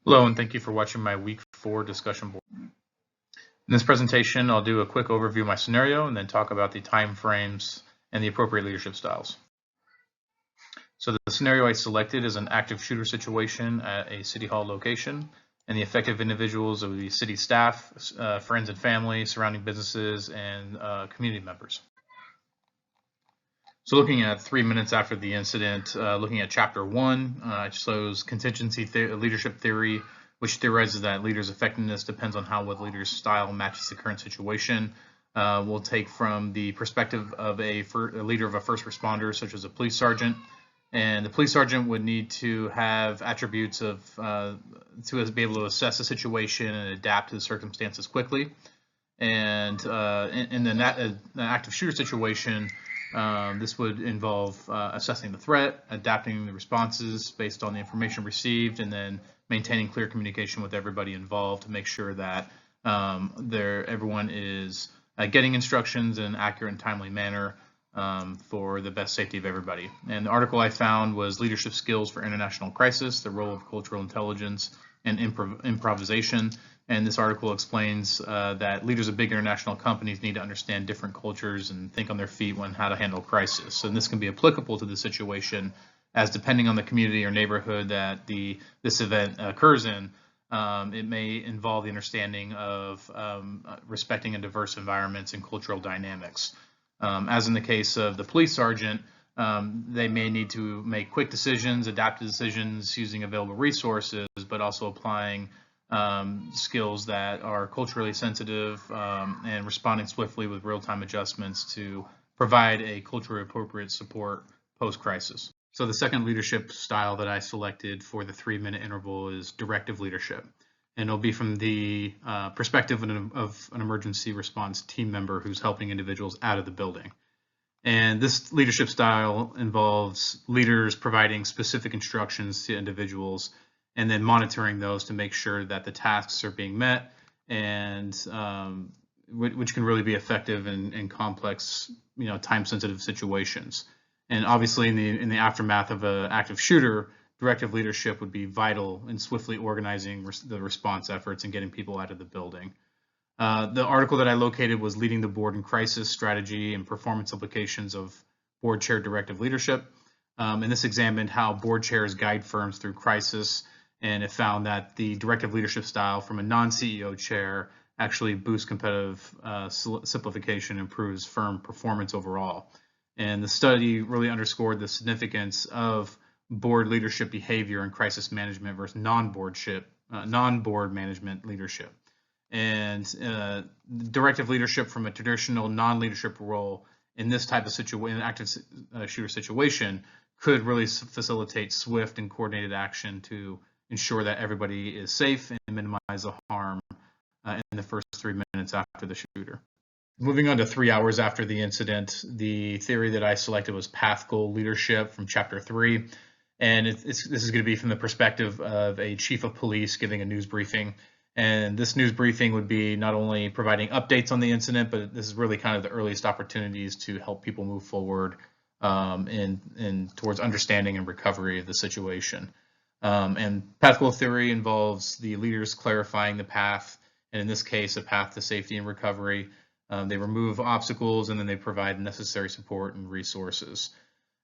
Hello, and thank you for watching my Week 4 discussion board. In this presentation, I'll do a quick overview of my scenario and then talk about the time frames and the appropriate leadership styles. So the scenario I selected is an active shooter situation at a City Hall location, and the affected individuals will be city staff, friends and family, surrounding businesses, and community members. So looking at 3 minutes after the incident, looking at Chapter 1, it shows contingency leadership theory, which theorizes that leaders' effectiveness depends on how the leader's style matches the current situation. We'll take from the perspective of a leader of a first responder, such as a police sergeant. And the police sergeant would need to have attributes of to be able to assess the situation and adapt to the circumstances quickly. And in the active shooter situation, this would involve assessing the threat, adapting the responses based on the information received, and then maintaining clear communication with everybody involved to make sure that everyone is getting instructions in an accurate and timely manner for the best safety of everybody. And the article I found was Leadership Skills for International Crisis, the Role of Cultural Intelligence and Improvisation. And this article explains that leaders of big international companies need to understand different cultures and think on their feet when how to handle crisis. And this can be applicable to the situation, as depending on the community or neighborhood that this event occurs in, it may involve the understanding of respecting and diverse environments and cultural dynamics. As in the case of the police sergeant, they may need to make quick decisions, adaptive decisions using available resources, but also applying skills that are culturally sensitive and responding swiftly with real-time adjustments to provide a culturally appropriate support post-crisis. So the second leadership style that I selected for the 3-minute interval is directive leadership. And it'll be from the perspective of an emergency response team member who's helping individuals out of the building. And this leadership style involves leaders providing specific instructions to individuals and then monitoring those to make sure that the tasks are being met, and which can really be effective in complex, time-sensitive situations. And obviously, in the aftermath of an active shooter, directive leadership would be vital in swiftly organizing the response efforts and getting people out of the building. The article that I located was Leading the Board in Crisis: Strategy and Performance Implications of Board Chair Directive Leadership. And this examined how board chairs guide firms through crisis, and it found that the directive leadership style from a non-CEO chair actually boosts competitive simplification, improves firm performance overall. And the study really underscored the significance of board leadership behavior in crisis management versus non-board management leadership. And directive leadership from a traditional non-leadership role in this type of situation, active shooter situation, could really facilitate swift and coordinated action to ensure that everybody is safe and minimize the harm in the first 3 minutes after the shooter. Moving on to 3 hours after the incident, the theory that I selected was path goal leadership from Chapter 3. And this is going to be from the perspective of a chief of police giving a news briefing. And this news briefing would be not only providing updates on the incident, but this is really kind of the earliest opportunities to help people move forward towards understanding and recovery of the situation. And path goal theory involves the leaders clarifying the path, and in this case, a path to safety and recovery. They remove obstacles, and then they provide necessary support and resources.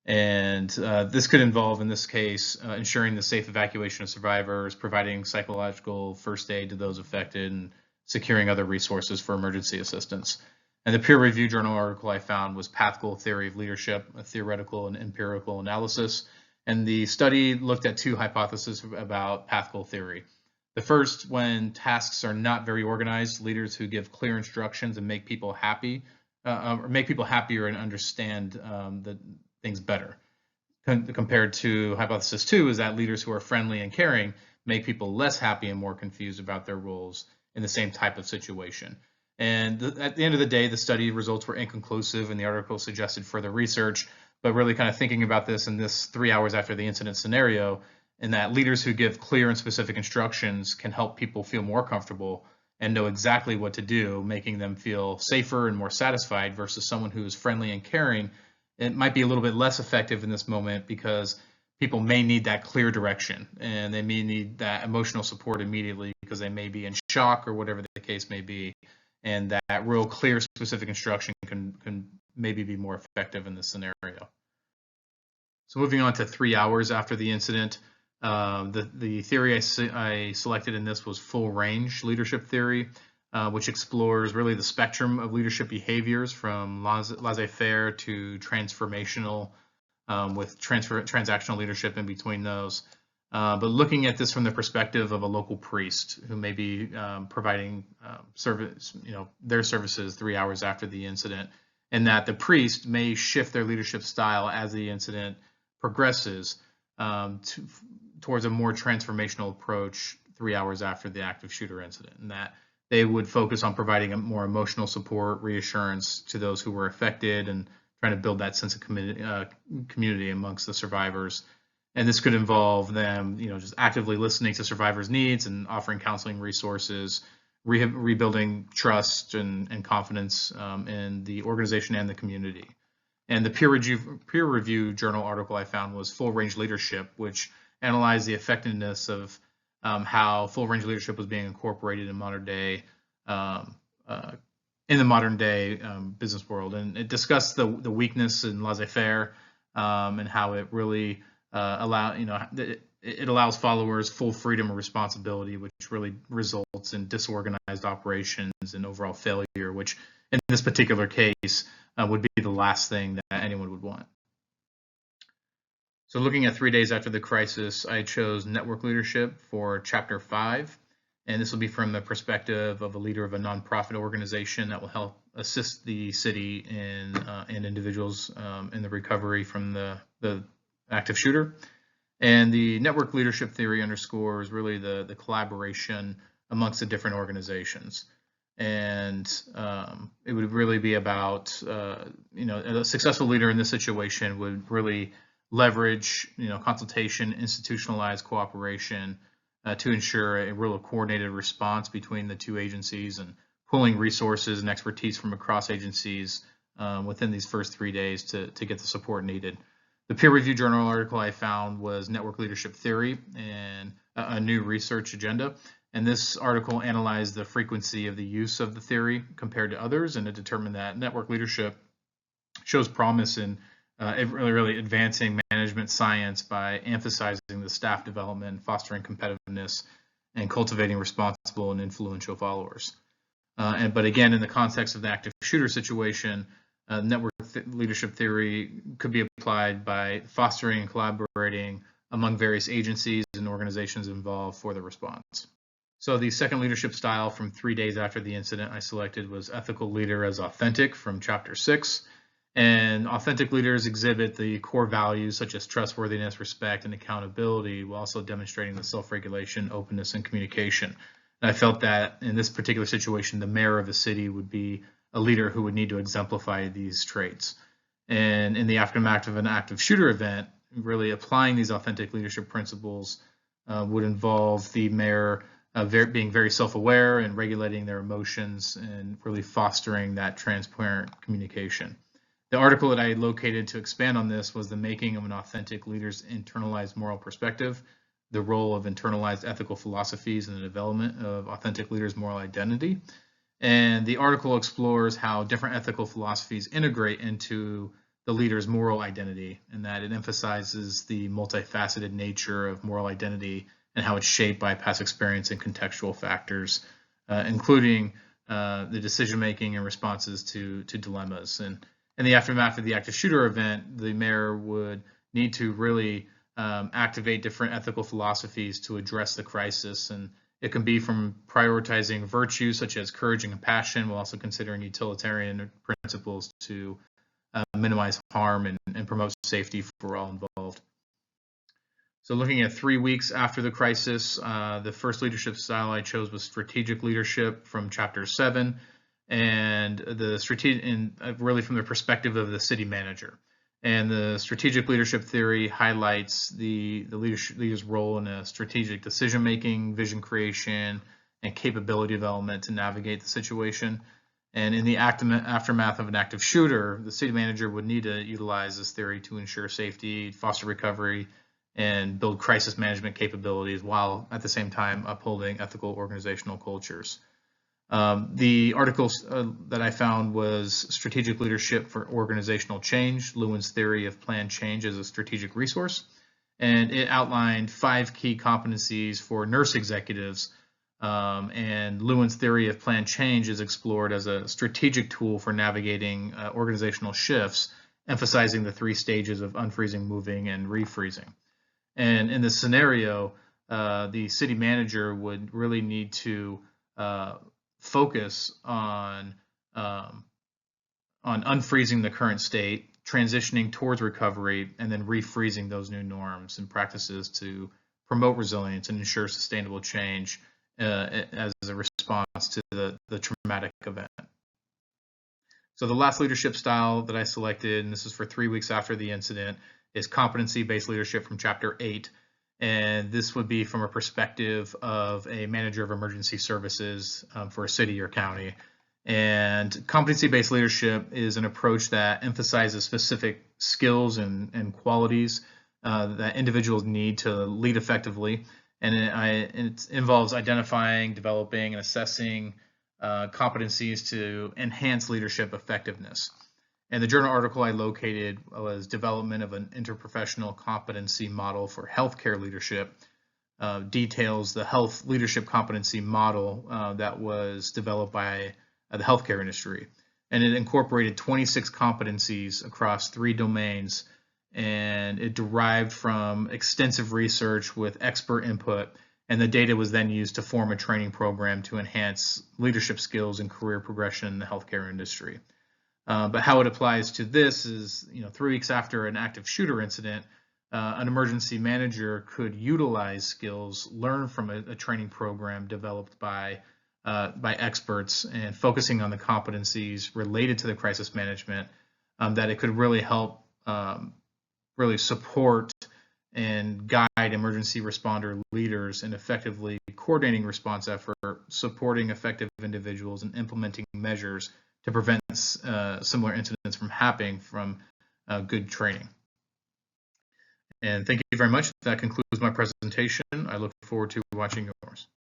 And this could involve, in this case, ensuring the safe evacuation of survivors, providing psychological first aid to those affected, and securing other resources for emergency assistance. And the peer-reviewed journal article I found was Path Goal Theory of Leadership, a theoretical and empirical analysis. And the study looked at 2 hypotheses about path goal theory. The first, when tasks are not very organized, leaders who give clear instructions and make people happy, or make people happier and understand the things better. Compared to hypothesis 2 is that leaders who are friendly and caring make people less happy and more confused about their roles in the same type of situation. And at the end of the day, the study results were inconclusive, and the article suggested further research. But really kind of thinking about this in this 3 hours after the incident scenario, in that leaders who give clear and specific instructions can help people feel more comfortable and know exactly what to do, making them feel safer and more satisfied, versus someone who is friendly and caring. It might be a little bit less effective in this moment because people may need that clear direction, and they may need that emotional support immediately because they may be in shock or whatever the case may be, and that real clear specific instruction can maybe be more effective in this scenario. So moving on to 3 hours after the incident, the theory I selected in this was full range leadership theory, which explores really the spectrum of leadership behaviors from laissez-faire to transformational, with transactional leadership in between those. But looking at this from the perspective of a local priest who may be providing service, their services 3 hours after the incident, and that the priest may shift their leadership style as the incident progresses towards a more transformational approach 3 hours after the active shooter incident, and that they would focus on providing a more emotional support, reassurance to those who were affected, and trying to build that sense of community amongst the survivors. And this could involve them, just actively listening to survivors' needs and offering counseling resources, rebuilding trust and confidence in the organization and the community. And the peer review journal article I found was Full Range Leadership, which analyzed the effectiveness of how full range leadership was being incorporated in the modern day business world. And it discussed the weakness in laissez-faire and how it really it allows followers full freedom and responsibility, which really results in disorganized operations and overall failure, which in this particular case would be the last thing that anyone would want. So looking at 3 days after the crisis, I chose network leadership for chapter 5. And this will be from the perspective of a leader of a nonprofit organization that will help assist the city and individuals in the recovery from the active shooter. And the network leadership theory underscores really the collaboration amongst the different organizations. And it would really be about, a successful leader in this situation would really leverage, consultation, institutionalized cooperation to ensure a real coordinated response between the two agencies, and pulling resources and expertise from across agencies within these first 3 days to get the support needed. The peer review journal article I found was Network Leadership Theory and a New Research Agenda. And this article analyzed the frequency of the use of the theory compared to others, and it determined that network leadership shows promise in really advancing management science by emphasizing the staff development, fostering competitiveness, and cultivating responsible and influential followers. But again, in the context of the active shooter situation, network leadership theory could be applied by fostering and collaborating among various agencies and organizations involved for the response. So the second leadership style from 3 days after the incident I selected was ethical leader as authentic from chapter 6. And authentic leaders exhibit the core values such as trustworthiness, respect, and accountability, while also demonstrating the self-regulation, openness, and communication. And I felt that in this particular situation, the mayor of the city would be a leader who would need to exemplify these traits. And in the aftermath of an active shooter event, really applying these authentic leadership principles would involve the mayor being very self-aware and regulating their emotions and really fostering that transparent communication. The article that I located to expand on this was The Making of an Authentic Leader's Internalized Moral Perspective, the role of internalized ethical philosophies in the development of authentic leaders' moral identity. And the article explores how different ethical philosophies integrate into the leader's moral identity, and that it emphasizes the multifaceted nature of moral identity and how it's shaped by past experience and contextual factors, including the decision-making and responses to dilemmas. And in the aftermath of the active shooter event, the mayor would need to really activate different ethical philosophies to address the crisis. And it can be from prioritizing virtues such as courage and compassion, while also considering utilitarian principles to minimize harm and promote safety for all involved. So looking at 3 weeks after the crisis, the first leadership style I chose was strategic leadership from chapter 7, and really from the perspective of the city manager. And the strategic leadership theory highlights the leader's role in a strategic decision-making, vision creation, and capability development to navigate the situation. And in the aftermath of an active shooter, the city manager would need to utilize this theory to ensure safety, foster recovery, and build crisis management capabilities while at the same time upholding ethical organizational cultures. The article that I found was Strategic Leadership for Organizational Change, Lewin's Theory of Planned Change as a Strategic Resource. And it outlined 5 key competencies for nurse executives. And Lewin's Theory of Planned Change is explored as a strategic tool for navigating organizational shifts, emphasizing the 3 stages of unfreezing, moving, and refreezing. And in this scenario, the city manager would really need to focus on unfreezing the current state, transitioning towards recovery, and then refreezing those new norms and practices to promote resilience and ensure sustainable change as a response to the traumatic event. So the last leadership style that I selected, and this is for 3 weeks after the incident, is competency-based leadership from Chapter 8. And this would be from a perspective of a manager of emergency services for a city or county. And competency-based leadership is an approach that emphasizes specific skills and qualities that individuals need to lead effectively. And it involves identifying, developing, and assessing competencies to enhance leadership effectiveness. And the journal article I located was Development of an Interprofessional Competency Model for Healthcare Leadership. Details the health leadership competency model that was developed by the healthcare industry. And it incorporated 26 competencies across 3 domains, and it derived from extensive research with expert input, and the data was then used to form a training program to enhance leadership skills and career progression in the healthcare industry. But how it applies to this is, 3 weeks after an active shooter incident, an emergency manager could utilize skills learned from a training program developed by experts and focusing on the competencies related to the crisis management, that it could really help really support and guide emergency responder leaders in effectively coordinating response effort, supporting effective individuals, and implementing measures to prevent similar incidents from happening from good training. And thank you very much. That concludes my presentation. I look forward to watching yours.